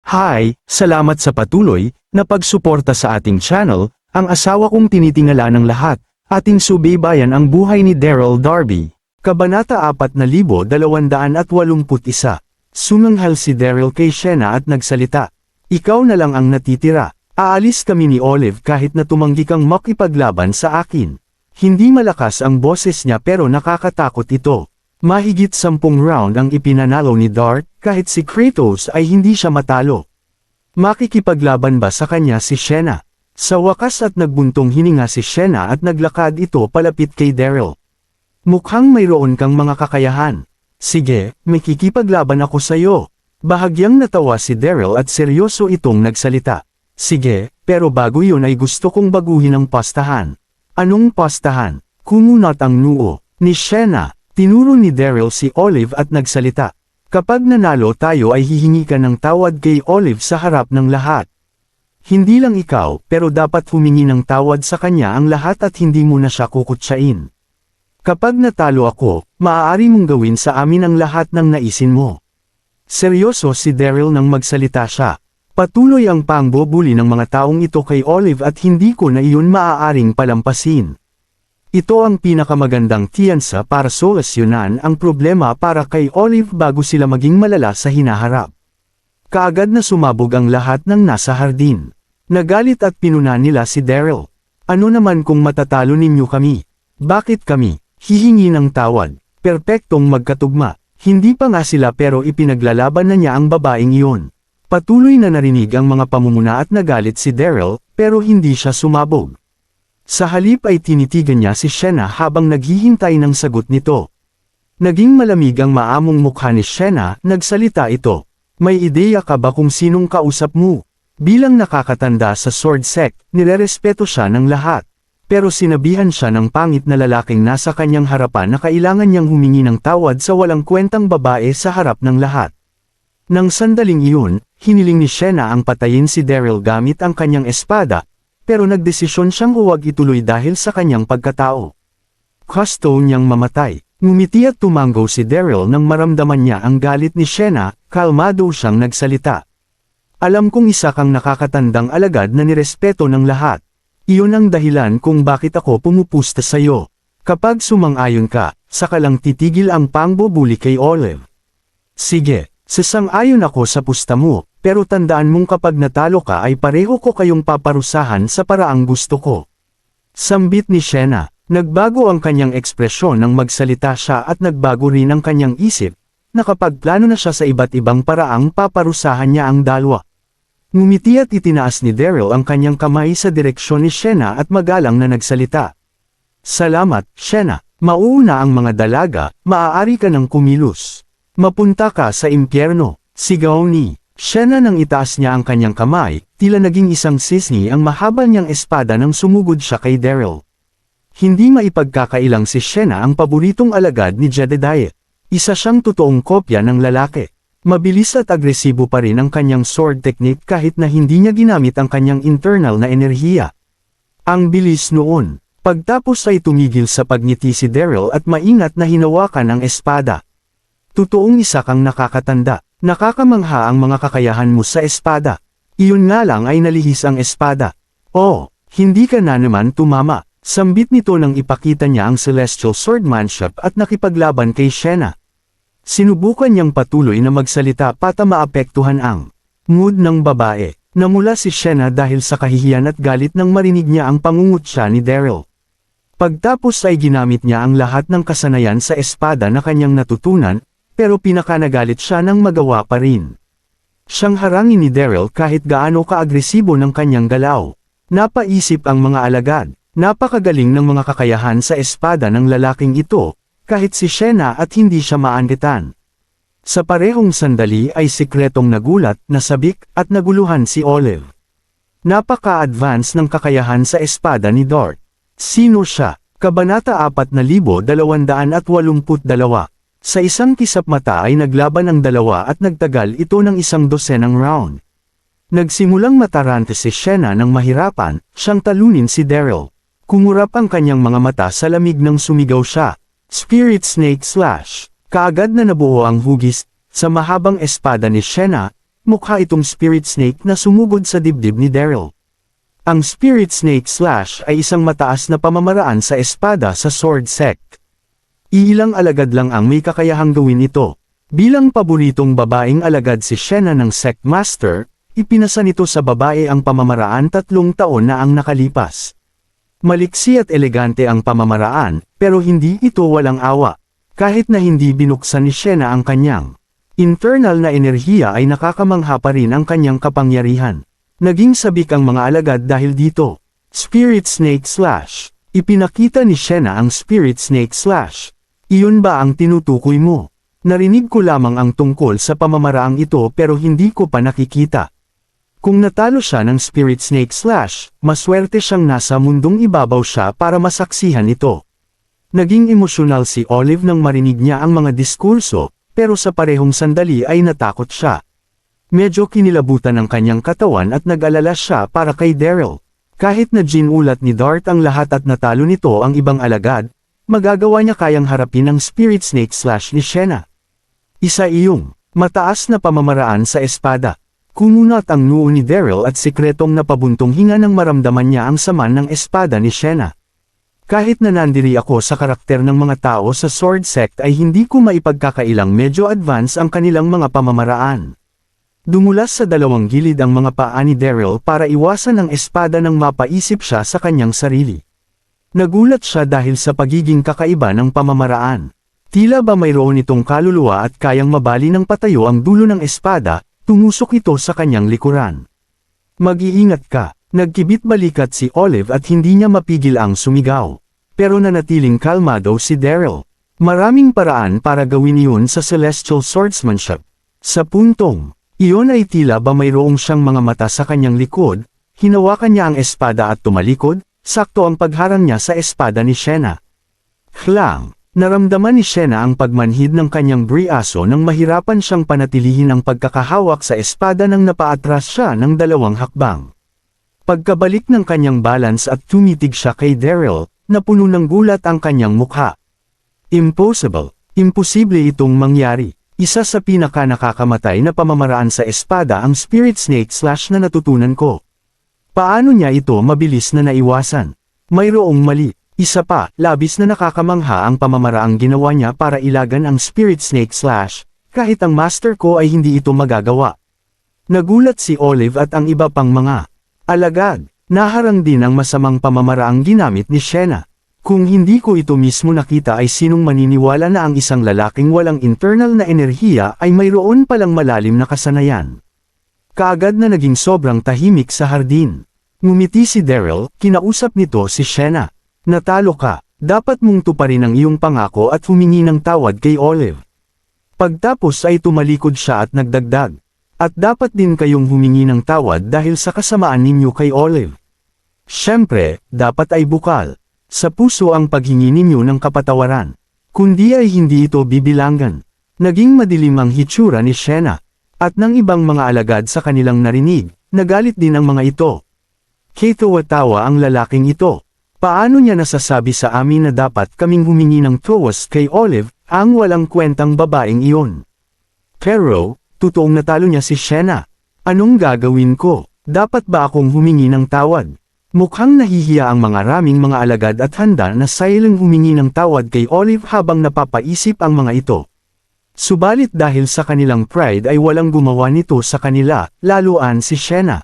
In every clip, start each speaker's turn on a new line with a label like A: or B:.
A: Hi, salamat sa patuloy na pagsuporta sa ating channel. Ang asawa kong tinitingala ng lahat, ating subaybayan ang buhay ni Daryl Darby. Kabanata 4281. Sumanghal si Daryl kay Shena at nagsalita. Ikaw na lang ang natitira. Aalis kami ni Olive kahit na tumanggi kang makipaglaban sa akin. Hindi malakas ang boses niya pero nakakatakot ito. Mahigit 10 round ang ipinanalo ni Dart, kahit si Kratos ay hindi siya matalo. Makikipaglaban ba sa kanya si Shena? Sa wakas at nagbuntong hininga si Shena at naglakad ito palapit kay Daryl. Mukhang mayroon kang mga kakayahan. Sige, makikipaglaban ako sa'yo. Bahagyang natawa si Daryl at seryoso itong nagsalita. Sige, pero bago yun ay gusto kong baguhin ang pastahan. Anong pastahan? Kumunat ang noo ni Shena. Tinuro ni Daryl si Olive at nagsalita. Kapag nanalo tayo ay hihingi ka ng tawad kay Olive sa harap ng lahat. Hindi lang ikaw, pero dapat humingi ng tawad sa kanya ang lahat at hindi mo na siya kukutsain. Kapag natalo ako, maaari mong gawin sa amin ang lahat ng naisin mo. Seryoso si Daryl nang magsalita siya. Patuloy ang pangbubuli ng mga taong ito kay Olive at hindi ko na iyon maaaring palampasin. Ito ang pinakamagandang tiyansa para solusyonan ang problema para kay Olive bago sila maging malala sa hinaharap. Kaagad na sumabog ang lahat ng nasa hardin. Nagalit at pinuna nila si Daryl. Ano naman kung matatalo ninyo kami? Bakit kami? Hihingi ng tawad. Perpektong magkatugma. Hindi pa nga sila pero ipinaglalaban na niya ang babaeng iyon. Patuloy na narinig ang mga pamumuna at nagalit si Daryl, pero hindi siya sumabog. Sa halip ay tinitigan niya si Shena habang naghihintay ng sagot nito. Naging malamig ang maamong mukha ni Shena, nagsalita ito. May ideya ka ba kung sinong kausap mo? Bilang nakakatanda sa Sword Sect, nirerespeto siya ng lahat. Pero sinabihan siya ng pangit na lalaking nasa kanyang harapan na kailangan niyang humingi ng tawad sa walang kwentang babae sa harap ng lahat. Nang sandaling iyon, hiniling ni Shena ang patayin si Daryl gamit ang kanyang espada, pero nagdesisyon siyang huwag ituloy dahil sa kanyang pagkatao. Gusto niyang mamatay. Ngumiti at tumanggo si Daryl nang maramdaman niya ang galit ni Shena, kalmado siyang nagsalita. Alam kong isa kang nakakatandang alagad na nirespeto ng lahat. Iyon ang dahilan kung bakit ako pumupusta sa'yo. Kapag sumang-ayon ka, saka lang titigil ang pangbubuli kay Olive. Sige, sasang-ayon ako sa pusta mo. Pero tandaan mong kapag natalo ka ay pareho ko kayong paparusahan sa paraang gusto ko. Sambit ni Shena, nagbago ang kanyang ekspresyon nang magsalita siya at nagbago rin ang kanyang isip, nakapagplano na siya sa iba't ibang paraang paparusahan niya ang dalawa. Ngumiti at itinaas ni Daryl ang kanyang kamay sa direksyon ni Shena at magalang na nagsalita. Salamat, Shena. Mauuna ang mga dalaga, maaari ka ng kumilos. Mapunta ka sa impyerno, sigaw ni Shena nang itaas niya ang kanyang kamay, tila naging isang sisni ang mahaba niyang espada nang sumugod siya kay Daryl. Hindi maipagkakailang si Shena ang paboritong alagad ni Jedediah. Isa siyang totoong kopya ng lalaki. Mabilis at agresibo pa rin ang kanyang sword technique kahit na hindi niya ginamit ang kanyang internal na enerhiya. Ang bilis noon. Pagtapos ay tumigil sa pagngiti si Daryl at maingat na hinawakan ang espada. Totoong isa kang nakakatanda. Nakakamangha ang mga kakayahan mo sa espada. Iyon nga lang ay nalihis ang espada. Oh, hindi ka na naman tumama. Sambit nito nang ipakita niya ang celestial swordmanship at nakipaglaban kay Shena. Sinubukan niyang patuloy na magsalita para maapektuhan ang mood ng babae. Namula si Shena dahil sa kahihiyan at galit nang marinig niya ang pangungutya ni Daryl. Pagtapos ay ginamit niya ang lahat ng kasanayan sa espada na kanyang natutunan, pero pinakanagalit siya nang magawa pa rin. Siyang harangin ni Daryl kahit gaano kaagresibo ng kanyang galaw. Napaisip ang mga alagad, napakagaling ng mga kakayahan sa espada ng lalaking ito, kahit si Shena at hindi siya maangitan. Sa parehong sandali ay sikretong nagulat, nasabik, at naguluhan si Olive. Napaka-advance ng kakayahan sa espada ni Dart. Sino siya? Kabanata 4282. Sa isang kisap mata ay naglaban ang dalawa at nagtagal ito ng 12 round. Nagsimulang matarante si Shena nang mahirapan, siyang talunin si Daryl. Kumurap ang kanyang mga mata sa lamig nang sumigaw siya. Spirit Snake Slash. Kaagad na nabuo ang hugis, sa mahabang espada ni Shena, mukha itong spirit snake na sumugod sa dibdib ni Daryl. Ang spirit snake slash ay isang mataas na pamamaraan sa espada sa sword sect. Iilang alagad lang ang may kakayahang gawin ito. Bilang paboritong babaeng alagad si Shena ng sect master, ipinasa nito sa babae ang pamamaraan 3 taon na ang nakalipas. Maliksi at elegante ang pamamaraan, pero hindi ito walang awa. Kahit na hindi binuksan ni Shena ang kanyang internal na enerhiya ay nakakamangha pa rin ang kanyang kapangyarihan. Naging sabik ang mga alagad dahil dito. Spirit Snake Slash. Ipinakita ni Shena ang Spirit Snake Slash. Iyon ba ang tinutukoy mo? Narinig ko lamang ang tungkol sa pamamaraang ito pero hindi ko pa nakikita. Kung natalo siya ng Spirit Snake Slash, maswerte siyang nasa mundong ibabaw siya para masaksihan ito. Naging emosyonal si Olive nang marinig niya ang mga diskurso, pero sa parehong sandali ay natakot siya. Medyo kinilabutan ang kanyang katawan at nag-alala siya para kay Daryl. Kahit na ginulat ni Dart ang lahat at natalo nito ang ibang alagad, magagawa niya kayang harapin ang Spirit Snake Slash ni Shena. Isa iyong mataas na pamamaraan sa espada. Kumunat ang noo ni Daryl at sikretong napabuntong hinga nang maramdaman niya ang sama ng espada ni Shena. Kahit na nandiri ako sa karakter ng mga tao sa sword sect ay hindi ko maipagkakailang medyo advance ang kanilang mga pamamaraan. Dumulas sa dalawang gilid ang mga paa ni Daryl para iwasan ang espada nang mapaisip siya sa kanyang sarili. Nagulat siya dahil sa pagiging kakaiba ng pamamaraan. Tila ba mayroon itong kaluluwa at kayang mabali ng patayo ang dulo ng espada, tumusok ito sa kanyang likuran. Mag-iingat ka, nagkibit balikat si Olive at hindi niya mapigil ang sumigaw. Pero nanatiling kalmado si Daryl. Maraming paraan para gawin iyon sa celestial swordsmanship. Sa puntong iyon ay tila ba mayroong siyang mga mata sa kanyang likod, hinawakan niya ang espada at tumalikod. Sakto ang pagharang niya sa espada ni Shena. Hlang, naramdaman ni Shena ang pagmanhid ng kanyang briaso nang mahirapan siyang panatilihin ang pagkakahawak sa espada nang napaatras siya ng 2 hakbang. Pagkabalik ng kanyang balance at tumitig siya kay Daryl, napuno ng gulat ang kanyang mukha. Impossible, imposible itong mangyari. Isa sa pinaka-nakakamatay na pamamaraan sa espada ang Spirit Snake Slash na natutunan ko. Paano niya ito mabilis na naiwasan? Mayroong mali. Isa pa, labis na nakakamangha ang pamamaraang ginawa niya para ilagan ang Spirit Snake Slash, kahit ang master ko ay hindi ito magagawa. Nagulat si Olive at ang iba pang mga alagad. Naharang din ang masamang pamamaraang ginamit ni Shena. Kung hindi ko ito mismo nakita ay sinong maniniwala na ang isang lalaking walang internal na enerhiya ay mayroon palang malalim na kasanayan. Kaagad na naging sobrang tahimik sa hardin. Ngumiti si Daryl, kinausap nito si Shena. Natalo ka, dapat mong tuparin ang iyong pangako at humingi ng tawad kay Olive. Pagtapos ay tumalikod siya at nagdagdag. At dapat din kayong humingi ng tawad dahil sa kasamaan ninyo kay Olive. Siyempre, dapat ay bukal. Sa puso ang paghingi ninyo ng kapatawaran. Kundi ay hindi ito bibilangan. Naging madilim ang hitsura ni Shena. At ng ibang mga alagad sa kanilang narinig, nagalit din ang mga ito. Kituwatawa ang lalaking ito. Paano niya nasasabi sa amin na dapat kaming humingi ng tawas kay Olive, ang walang kwentang babaeng iyon? Pero, totoong natalo niya si Shena. Anong gagawin ko? Dapat ba akong humingi ng tawad? Mukhang nahihiya ang mga raming mga alagad at handa na silang humingi ng tawad kay Olive habang napapaisip ang mga ito. Subalit dahil sa kanilang pride ay walang gumawa nito sa kanila, laluan si Shena.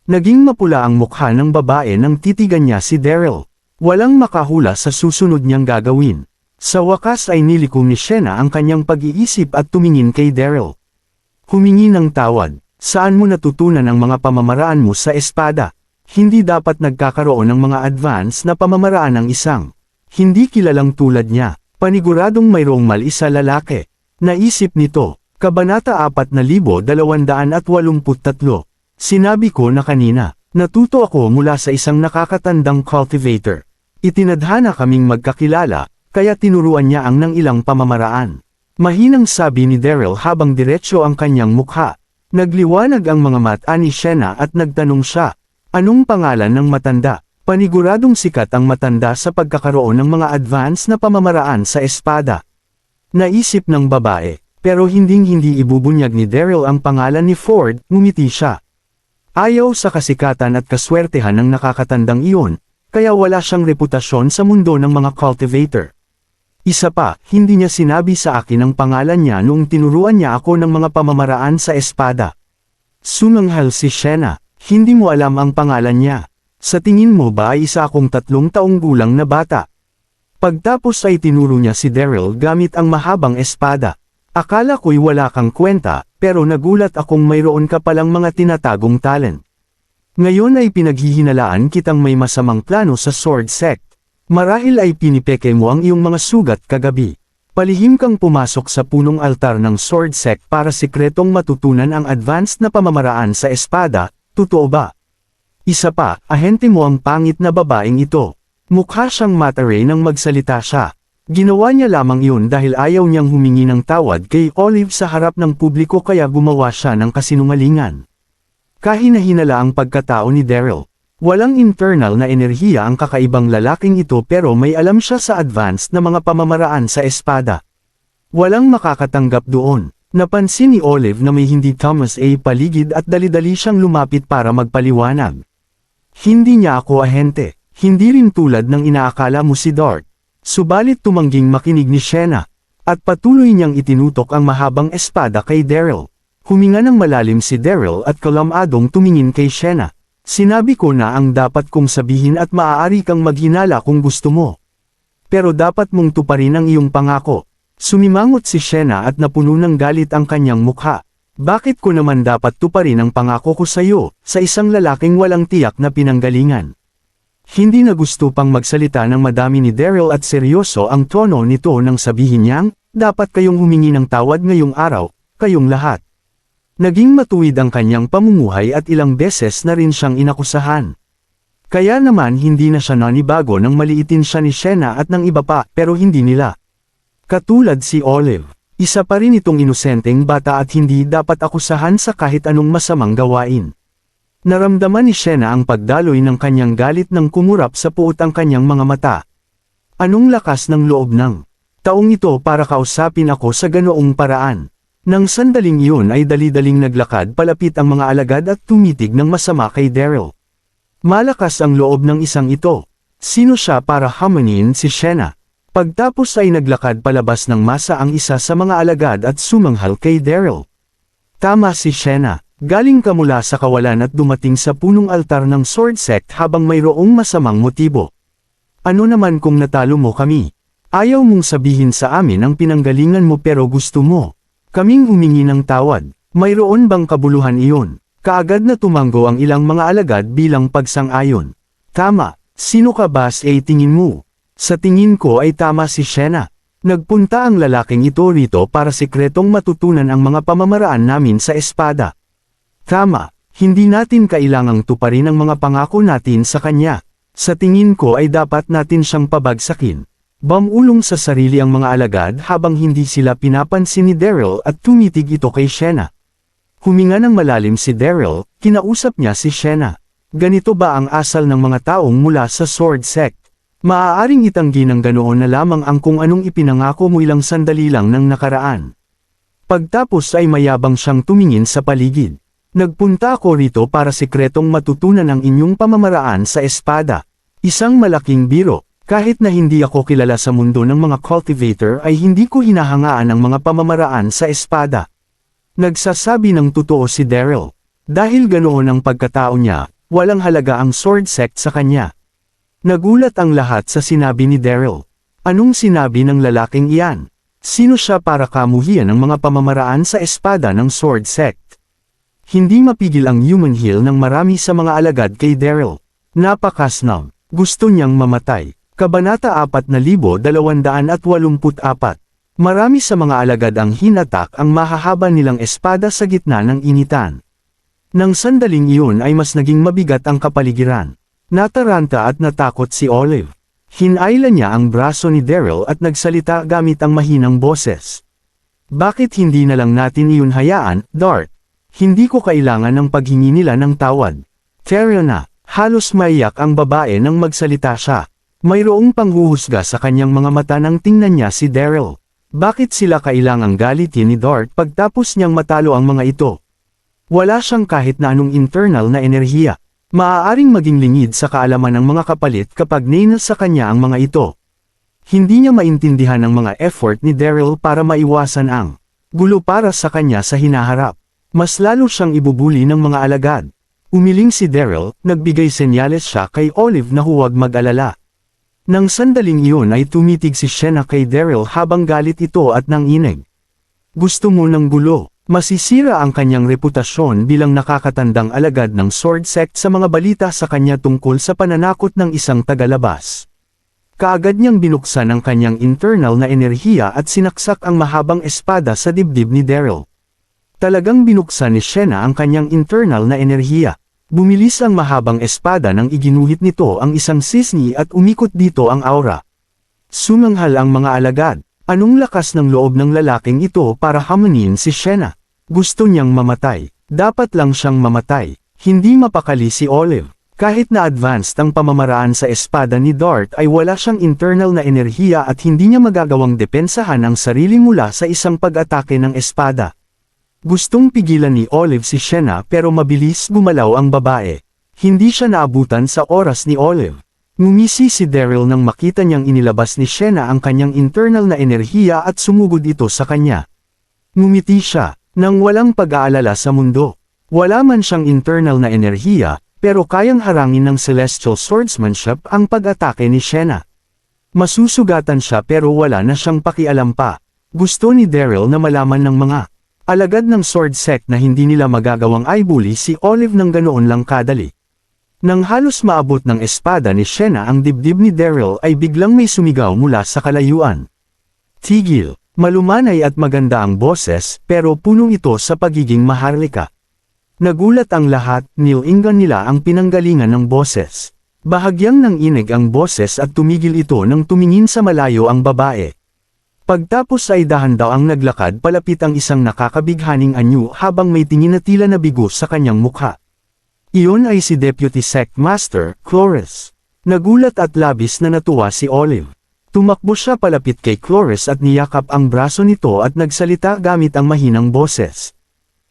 A: Naging mapula ang mukha ng babae nang titigan niya si Daryl. Walang makahula sa susunod niyang gagawin. Sa wakas ay nilikom ni Shena ang kanyang pag-iisip at tumingin kay Daryl. Humingi ng tawad. Saan mo natutunan ang mga pamamaraan mo sa espada? Hindi dapat nagkakaroon ng mga advance na pamamaraan ng isang hindi kilalang tulad niya. Paniguradong mayroong mali sa lalaki. Naisip nito. Kabanata 4283. Sinabi ko na kanina, natuto ako mula sa isang nakakatandang cultivator. Itinadhana kaming magkakilala, kaya tinuruan niya ang ng ilang pamamaraan. Mahinang sabi ni Daryl habang diretsyo ang kanyang mukha. Nagliwanag ang mga mata ni Shena at nagtanong siya, anong pangalan ng matanda? Paniguradong sikat ang matanda sa pagkakaroon ng mga advance na pamamaraan sa espada. Naisip ng babae, Pero hinding-hindi ibubunyag ni Daryl ang pangalan ni Ford, ngumiti siya. Ayaw sa kasikatan at kaswertehan ng nakakatandang iyon, kaya wala siyang reputasyon sa mundo ng mga cultivator. Isa pa, hindi niya sinabi sa akin ang pangalan niya noong tinuruan niya ako ng mga pamamaraan sa espada. Sumanghal si Shena, hindi mo alam ang pangalan niya. Sa tingin mo ba ay isa akong 3 taong gulang na bata? Pagtapos ay tinuro niya si Daryl gamit ang mahabang espada. Akala ko'y wala kang kwenta, pero nagulat akong mayroon ka palang mga tinatagong talent. Ngayon ay pinaghihinalaan kitang may masamang plano sa Sword Sect. Marahil ay pinipeke mo ang iyong mga sugat kagabi. Palihim kang pumasok sa punong altar ng Sword Sect para sikretong matutunan ang advanced na pamamaraan sa espada, totoo ba? Isa pa, ahente mo ang pangit na babaeng ito. Mukha siyang mataray nang magsalita siya. Ginawa niya lamang iyon dahil ayaw niyang humingi ng tawad kay Olive sa harap ng publiko kaya gumawa siya ng kasinungalingan. Kahina-hinala ang pagkatao ni Daryl. Walang internal na enerhiya ang kakaibang lalaking ito pero may alam siya sa advanced na mga pamamaraan sa espada. Walang makakatanggap doon. Napansin ni Olive na may hindi Thomas A. paligid at dali-dali siyang lumapit para magpaliwanag. Hindi niya ako ahente. Hindi rin tulad ng inaakala mo si Dart. Subalit tumangging makinig ni Shena, at patuloy niyang itinutok ang mahabang espada kay Daryl. Huminga ng malalim si Daryl at kalamadong tumingin kay Shena. Sinabi ko na ang dapat kong sabihin at maaari kang maghinala kung gusto mo. Pero dapat mong tuparin ang iyong pangako. Sumimangot si Shena at napuno ng galit ang kanyang mukha. Bakit ko naman dapat tuparin ang pangako ko sa iyo, sa isang lalaking walang tiyak na pinanggalingan? Hindi na gusto pang magsalita ng madami ni Daryl at seryoso ang tono nito nang sabihin niyang, dapat kayong humingi ng tawad ngayong araw, kayong lahat. Naging matuwid ang kanyang pamumuhay at ilang beses na rin siyang inakusahan. Kaya naman hindi na siya nanibago nang maliitin siya ni Shena at ng iba pa, pero hindi nila. Katulad si Olive, isa pa rin itong inosenteng bata at hindi dapat akusahan sa kahit anong masamang gawain. Naramdaman ni Shena ang pagdaloy ng kanyang galit nang kumurap sa puot ang kanyang mga mata. Anong lakas ng loob ng taong ito para kausapin ako sa ganoong paraan? Nang sandaling iyon ay dali-daling naglakad palapit ang mga alagad at tumitig ng masama kay Daryl. Malakas ang loob ng isang ito. Sino siya para hamanin si Shena? Pagtapos ay naglakad palabas ng masa ang isa sa mga alagad at sumanghal kay Daryl. Tama si Shena. Galing ka mula sa kawalan at dumating sa punong altar ng Sword Sect habang mayroong masamang motibo. Ano naman kung natalo mo kami? Ayaw mong sabihin sa amin ang pinanggalingan mo pero gusto mo kaming humingi ng tawad. Mayroon bang kabuluhan iyon? Kaagad na tumango ang ilang mga alagad bilang pagsang-ayon. Tama, sino ka ba sa tingin mo? Sa tingin ko ay tama si Shena. Nagpunta ang lalaking ito rito para sikretong matutunan ang mga pamamaraan namin sa espada. Tama, hindi natin kailangang tuparin ang mga pangako natin sa kanya. Sa tingin ko ay dapat natin siyang pabagsakin. Bamulong sa sarili ang mga alagad habang hindi sila pinapansin ni Daryl at tumitig ito kay Shena. Huminga ng malalim si Daryl, kinausap niya si Shena. Ganito ba ang asal ng mga taong mula sa Sword Sect? Maaaring itanggi ng ganoon na lamang ang kung anong ipinangako mo ilang sandali lang ng nakaraan. Pagtapos ay mayabang siyang tumingin sa paligid. Nagpunta ako rito para sikretong matutunan ang inyong pamamaraan sa espada. Isang malaking biro, kahit na hindi ako kilala sa mundo ng mga cultivator ay hindi ko hinahangaan ang mga pamamaraan sa espada. Nagsasabi ng totoo si Daryl. Dahil ganoon ang pagkatao niya, walang halaga ang Sword Sect sa kanya. Nagulat ang lahat sa sinabi ni Daryl. Anong sinabi ng lalaking iyan? Sino siya para kamuhian ang mga pamamaraan sa espada ng Sword Sect? Hindi mapigil ang human heel ng marami sa mga alagad kay Daryl. Napakasnab. Gusto niyang mamatay. Kabanata 4284. Marami sa mga alagad ang hinatak ang mahahaba nilang espada sa gitna ng initan. Nang sandaling iyon ay mas naging mabigat ang kapaligiran. Nataranta at natakot si Olive. Hinailan niya ang braso ni Daryl at nagsalita gamit ang mahinang boses. Bakit hindi na lang natin iyon hayaan, Dart? Hindi ko kailangan ng paghingi nila ng tawad. Tyriona, halos maiyak ang babae nang magsalita siya. Mayroong panghuhusga sa kanyang mga mata nang tingnan niya si Daryl. Bakit sila kailangang galitin ni Dart pagtapos niyang matalo ang mga ito? Wala siyang kahit na anong internal na enerhiya. Maaaring maging lingid sa kaalaman ng mga kapalit kapag nainal sa kanya ang mga ito. Hindi niya maintindihan ang mga effort ni Daryl para maiwasan ang gulo para sa kanya sa hinaharap. Mas lalo siyang ibubuli ng mga alagad. Umiling si Daryl, nagbigay senyales siya kay Olive na huwag mag-alala. Nang sandaling iyon ay tumitig si Shena kay Daryl habang galit ito at nanginig. Gusto mo ng gulo. Masisira ang kanyang reputasyon bilang nakakatandang alagad ng Sword Sect sa mga balita sa kanya tungkol sa pananakot ng isang tagalabas. Kaagad niyang binuksan ang kanyang internal na enerhiya at sinaksak ang mahabang espada sa dibdib ni Daryl. Talagang binuksan ni Shena ang kanyang internal na enerhiya. Bumilis ang mahabang espada nang iginuhit nito ang isang sisni at umikot dito ang aura. Sumanghal ang mga alagad. Anong lakas ng loob ng lalaking ito para hamunin si Shena? Gusto niyang mamatay. Dapat lang siyang mamatay. Hindi mapakali si Olive. Kahit na advanced ang pamamaraan sa espada ni Dart ay wala siyang internal na enerhiya at hindi niya magagawang depensahan ang sarili mula sa isang pag-atake ng espada. Gustong pigilan ni Olive si Shena pero mabilis gumalaw ang babae. Hindi siya naabutan sa oras ni Olive. Ngumisi si Daryl nang makita niyang inilabas ni Shena ang kanyang internal na enerhiya at sumugod ito sa kanya. Ngumiti siya, nang walang pag-aalala sa mundo. Wala man siyang internal na enerhiya, pero kayang harangin ng celestial swordsmanship ang pag-atake ni Shena. Masusugatan siya pero wala na siyang pakialam pa. Gusto ni Daryl na malaman ng mga alagad ng sword sect na hindi nila magagawang aibuli si Olive ng ganoon lang kadali. Nang halos maabot ng espada ni Shena ang dibdib ni Daryl ay biglang may sumigaw mula sa kalayuan. Tigil, malumanay at maganda ang boses pero punong ito sa pagiging maharlika. Nagulat ang lahat, nilingan nila ang pinanggalingan ng boses. Bahagyang nanginig ang boses at tumigil ito nang tumingin sa malayo ang babae. Pagtapos ay dahan-daw ang naglakad palapit ang isang nakakabighaning anyo habang may tingin na tila na bigo sa kanyang mukha. Iyon ay si Deputy Sect Master, Cloris. Nagulat at labis na natuwa si Olive. Tumakbo siya palapit kay Cloris at niyakap ang braso nito at nagsalita gamit ang mahinang boses.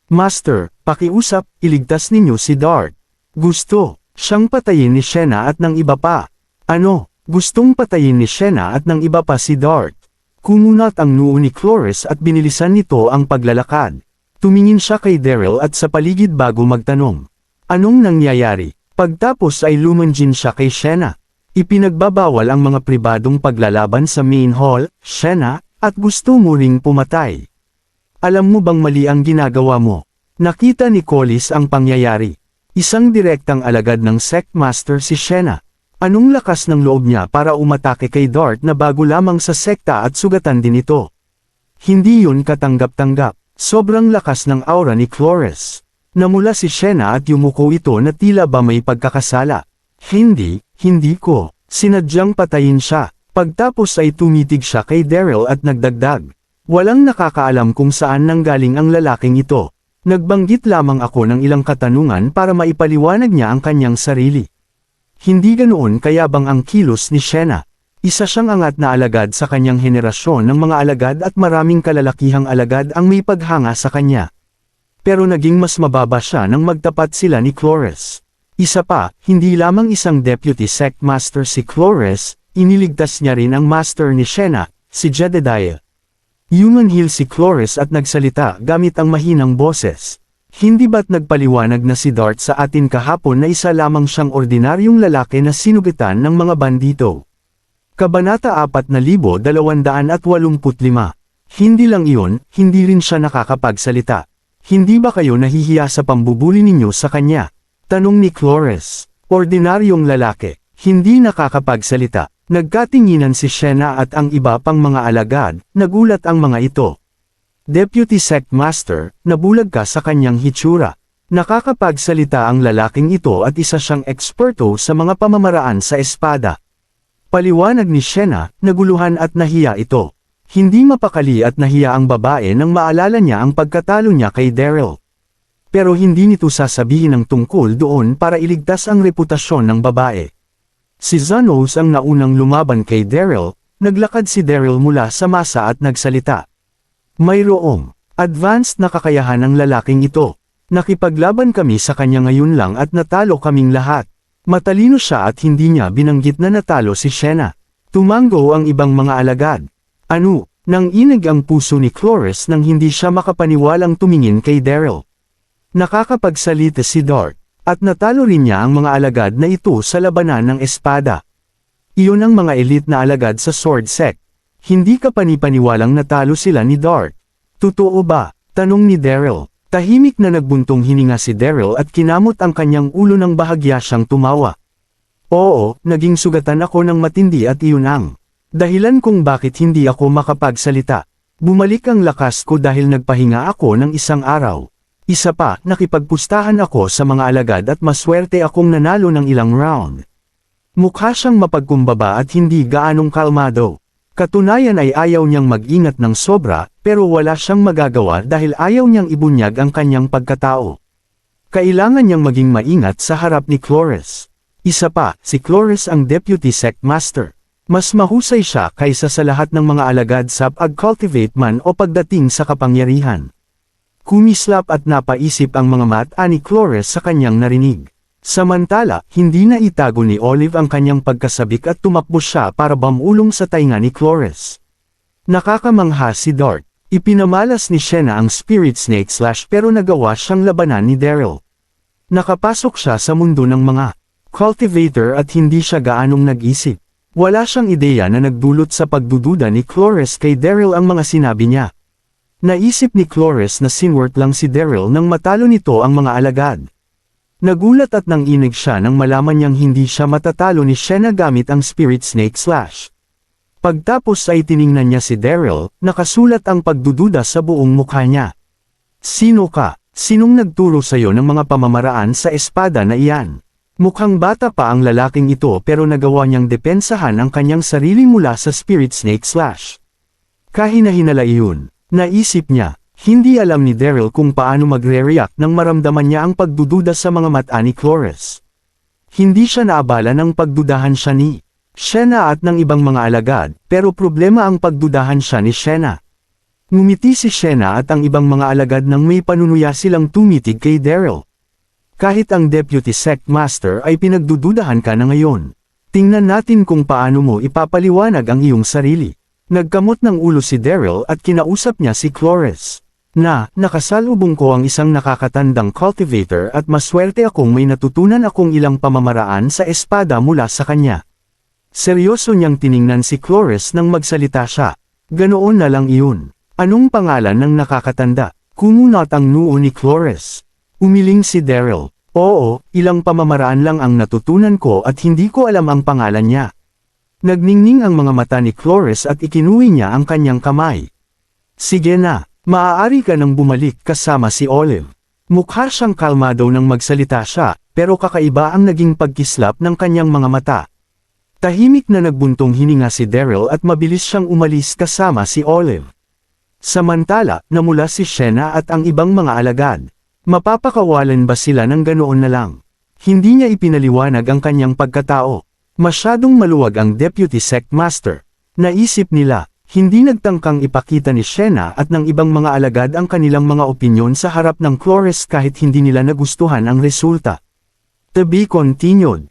A: Master, pakiusap, iligtas ninyo si Dart. Gusto siyang patayin ni Shena at ng iba pa. Ano, gustong patayin ni Shena at ng iba pa si Dart. Kumunat ang noo ni Cloris at binilisan nito ang paglalakad. Tumingin siya kay Daryl at sa paligid bago magtanong. Anong nangyayari? Pagtapos ay lumanjin siya kay Shena. Ipinagbabawal ang mga pribadong paglalaban sa main hall, Shena, at gusto mo ring pumatay. Alam mo bang mali ang ginagawa mo? Nakita ni Collis ang pangyayari. Isang direktang alagad ng Sect Master si Shena. Anong lakas ng loob niya para umatake kay Dart na bago lamang sa sekta at sugatan din ito? Hindi yun katanggap-tanggap. Sobrang lakas ng aura ni Cloris. Namula si Shena at yumuko ito na tila ba may pagkakasala. Hindi ko. Sinadyang patayin siya. Pagtapos ay tumitig siya kay Daryl at nagdagdag. Walang nakakaalam kung saan nanggaling ang lalaking ito. Nagbanggit lamang ako ng ilang katanungan para maipaliwanag niya ang kanyang sarili. Hindi ganoon kayabang ang kilos ni Shena. Isa siyang angat na alagad sa kanyang henerasyon ng mga alagad at maraming kalalakihang alagad ang may paghanga sa kanya. Pero naging mas mababa siya nang magtapat sila ni Cloris. Isa pa, hindi lamang isang Deputy Sect Master si Cloris, iniligtas niya rin ang Master ni Shena, si Jedediah. Human Hill si Cloris at nagsalita gamit ang mahinang boses. Hindi ba't nagpaliwanag na si Dart sa atin kahapon na isa lamang siyang ordinaryong lalaki na sinugitan ng mga bandito? Kabanata 4285. Hindi lang iyon, hindi rin siya nakakapagsalita. Hindi ba kayo nahihiya sa pambubuli ninyo sa kanya? Tanong ni Cloris. Ordinaryong lalaki, hindi nakakapagsalita. Nagkatinginan si Shena at ang iba pang mga alagad, nagulat ang mga ito. Deputy Sect Master, nabulag ka sa kanyang hitsura. Nakakapagsalita ang lalaking ito at isa siyang eksperto sa mga pamamaraan sa espada. Paliwanag ni Shena, naguluhan at nahiya ito. Hindi mapakali at nahiya ang babae nang maalala niya ang pagkatalo niya kay Daryl. Pero hindi nito sasabihin ang tungkol doon para iligtas ang reputasyon ng babae. Si Zanos ang naunang lumaban kay Daryl, Naglakad si Daryl mula sa masa at nagsalita. Mayroong advanced na kakayahan ng lalaking ito. Nakipaglaban kami sa kanya ngayon lang at natalo kaming lahat. Matalino siya at hindi niya binanggit na natalo si Shena. Tumango ang ibang mga alagad. Ano? Nang inig ang puso ni Cloris nang hindi siya makapaniwalang tumingin kay Daryl. Nakakapagsalita si Dart, at natalo rin niya ang mga alagad na ito sa labanan ng espada. Iyon ang mga elite na alagad sa Sword Sect. Hindi ka panipaniwalang natalo sila ni Dart. Totoo ba? Tanong ni Daryl. Tahimik na nagbuntong hininga si Daryl at kinamot ang kanyang ulo ng bahagya siyang tumawa. Oo, naging sugatan ako ng matindi at iyon ang dahilan kung bakit hindi ako makapagsalita. Bumalik ang lakas ko dahil nagpahinga ako ng isang araw. Isa pa, nakipagpustahan ako sa mga alagad at maswerte akong nanalo ng ilang round. Mukha siyang mapagkumbaba at hindi gaanong kalmado. Katunayan ay ayaw niyang mag-ingat ng sobra, pero wala siyang magagawa dahil ayaw niyang ibunyag ang kanyang pagkatao. Kailangan niyang maging maingat sa harap ni Cloris. Isa pa, si Cloris ang Deputy Sect Master. Mas mahusay siya kaysa sa lahat ng mga alagad sa pag-cultivate man o pagdating sa kapangyarihan. Kumislap at napaisip ang mga mata ni Cloris sa kanyang narinig. Samantala, hindi na itago ni Olive ang kanyang pagkasabik at tumakbo siya para bamulong sa tainga ni Cloris. Nakakamangha si Dart. Ipinamalas ni Shena ang Spirit Snake Slash pero nagawa siyang labanan ni Daryl. Nakapasok siya sa mundo ng mga cultivator at hindi siya gaanong nag-isip. Wala siyang ideya na nagdulot sa pagdududa ni Cloris kay Daryl ang mga sinabi niya. Naisip ni Cloris na sinwort lang si Daryl nang matalo nito ang mga alagad. Nagulat at nanginig siya nang malaman niyang hindi siya matatalo ni Shena gamit ang Spirit Snake Slash. Pagtapos ay tiningnan niya si Daryl, nakasulat ang pagdududa sa buong mukha niya. Sino ka? Sinong nagturo sa'yo ng mga pamamaraan sa espada na iyan? Mukhang bata pa ang lalaking ito pero nagawa niyang depensahan ang kanyang sarili mula sa Spirit Snake Slash. Kahina-hinala iyon, naisip niya. Hindi alam ni Daryl kung paano magre-react nang maramdaman niya ang pagdududa sa mga mata ni Cloris. Hindi siya naabala nang pagdudahan siya ni Shena at ng ibang mga alagad, pero problema ang pagdudahan siya ni Shena. Ngumiti si Shena at ang ibang mga alagad nang may panunuya silang tumitig kay Daryl. Kahit ang Deputy Sect Master ay pinagdududahan ka na ngayon. Tingnan natin kung paano mo ipapaliwanag ang iyong sarili. Nagkamot ng ulo si Daryl at kinausap niya si Cloris. Nakasalubong ko ang isang nakakatandang cultivator at maswerte akong may natutunan akong ilang pamamaraan sa espada mula sa kanya. Seryoso niyang tiningnan si Cloris nang magsalita siya. Ganoon na lang iyon. Anong pangalan ng nakakatanda? Kumunot ang noo ni Cloris. Umiling si Daryl. Oo, ilang pamamaraan lang ang natutunan ko at hindi ko alam ang pangalan niya. Nagningning ang mga mata ni Cloris at ikinuwi niya ang kanyang kamay. Sige na. Maaari ka nang bumalik kasama si Olive. Mukha siyang kalmado nang magsalita siya, pero kakaiba ang naging pagkislap ng kanyang mga mata. Tahimik na nagbuntong hininga si Daryl at mabilis siyang umalis kasama si Olive. Samantala, namula si Shena at ang ibang mga alagad. Mapapakawalan ba sila ng ganoon na lang? Hindi niya ipinaliwanag ang kanyang pagkatao. Masyadong maluwag ang Deputy Sect Master. Naisip nila. Hindi nagtangkang ipakita ni Shena at ng ibang mga alagad ang kanilang mga opinyon sa harap ng Cloris kahit hindi nila nagustuhan ang resulta. To be continued.